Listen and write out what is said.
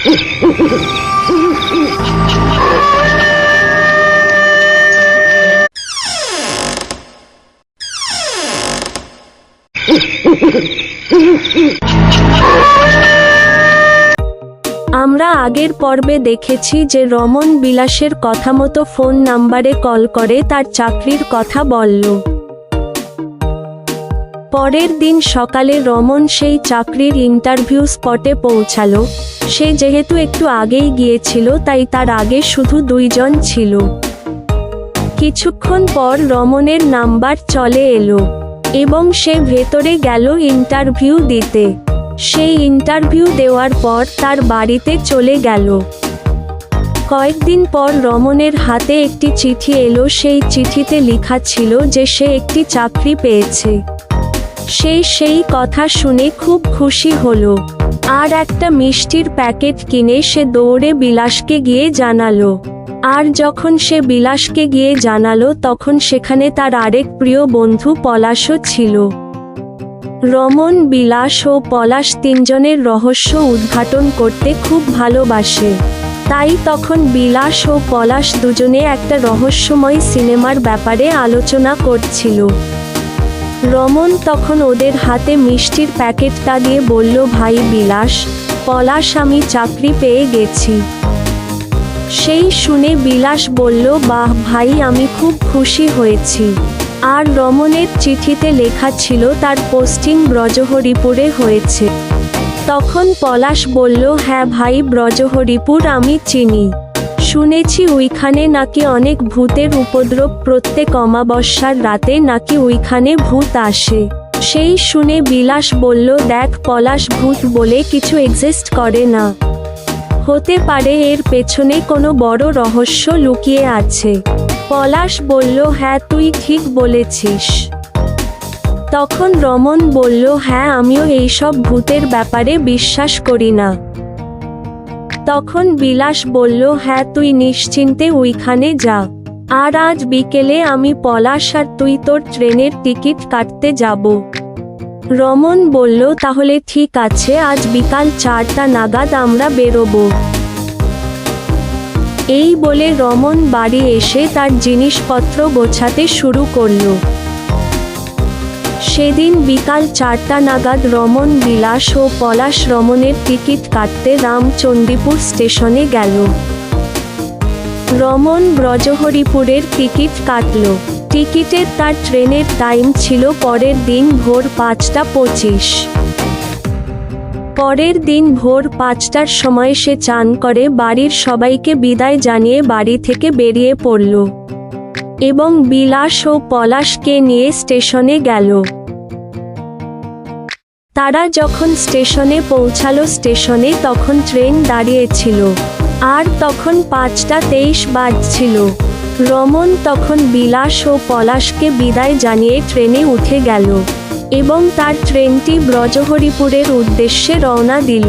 আমরা আগের পর্বে দেখেছি যে রমন বিলাসের কথা মতো ফোন নাম্বারে কল করে তার চাকরির কথা বলল। পরের দিন সকালে রমন সেই চাকরির ইন্টারভিউ স্পটে পৌঁছালো। সে যেহেতু একটু আগেই গিয়েছিল তাই তার আগে শুধু 2 জন ছিল। কিছুক্ষণ পর রমনের নাম্বার চলে এলো এবং সে ভেতরে গেল ইন্টারভিউ দিতে। সেই ইন্টারভিউ দেওয়ার পর তার বাড়িতে চলে গেল। কয়েকদিন পর রমনের হাতে একটি চিঠি এলো। সেই চিঠিতে লেখা ছিল যে সে একটি চাকরি পেয়েছে। সে সেই কথা শুনে খুব খুশি হলো আর একটা মিষ্টির প্যাকেট কিনে সে দৌড়ে বিলাসকে গিয়ে জানালো। আর যখন সে বিলাসকে গিয়ে জানালো তখন সেখানে তার আরেক প্রিয় বন্ধু পলাশও ছিল। রমন, বিলাস ও পলাশ 3 জনের রহস্য উদ্ঘাটন করতে খুব ভালোবাসে। তাই তখন বিলাস ও পলাশ দুজনে একটা রহস্যময় সিনেমার ব্যাপারে আলোচনা করছিল। রমন তখন ওদের হাতে মিষ্টির প্যাকেটটা দিয়ে বলল, ভাই বিলাস, পলাশ, আমি চাকরি পেয়ে গেছি। সেই শুনে বিলাস বলল, বাহ ভাই, আমি খুব খুশি হয়েছি। আর রমনের চিঠিতে লেখা ছিল তার পোস্টিং ব্রজহরিপুরে হয়েছে। তখন পলাশ বলল, হ্যাঁ ভাই, ব্রজহরিপুর আমি চিনি। শুনেছি ওইখানে নাকি অনেক ভূতের উপদ্রব, প্রত্যেক অমাবস্যার রাতে নাকি ওইখানে ভূত আসে। সেই শুনে বিলাস বলল, দেখ পলাশ, ভূত বলে কিছু এক্সিস্ট করে না। হতে পারে এর পেছনে কোনো বড় রহস্য লুকিয়ে আছে। পলাশ বলল, হ্যাঁ তুই ঠিক বলেছিস। তখন রমন বলল, হ্যাঁ আমিও এইসব ভূতের ব্যাপারে বিশ্বাস করি না। তখন বিলাস বলল, হ্যাঁ তুই নিশ্চিন্তে ওইখানে যা। আর আজ বিকেলে আমি, পলাশ আর তুই তোর ট্রেনের টিকিট কাটতে যাব। রমন বলল, তাহলে ঠিক আছে, আজ বিকাল 4টা নাগাদ আমরা বেরোবো। এই বলে রমন বাড়ি এসে তার জিনিসপত্র গোছাতে শুরু করল। সেদিন বিকাল 4টা নাগাদ রমন, বিলাস ও পলাশ রমনের টিকিট কাটতে রামচন্দ্রপুর স্টেশনে গেল। রমন ব্রজহরিপুরের টিকিট কাটল। টিকিটের তার ট্রেনের টাইম ছিল পরের দিন ভোর 5টা 25। পরের দিন ভোর 5টার সময় সে চান করে বাড়ির সবাইকে বিদায় জানিয়ে বাড়ি থেকে বেরিয়ে পড়ল এবং বিলাস ও পলাশকে নিয়ে স্টেশনে গেল। তারা যখন স্টেশনে পৌঁছালো, স্টেশনে তখন ট্রেন দাঁড়িয়েছিল আর তখন 5টা 23 বাজছিল। রমন তখন বিলাস ও পলাশকে বিদায় জানিয়ে ট্রেনে উঠে গেল এবং তার ট্রেনটি ব্রজহরিপুরের উদ্দেশ্যে রওনা দিল।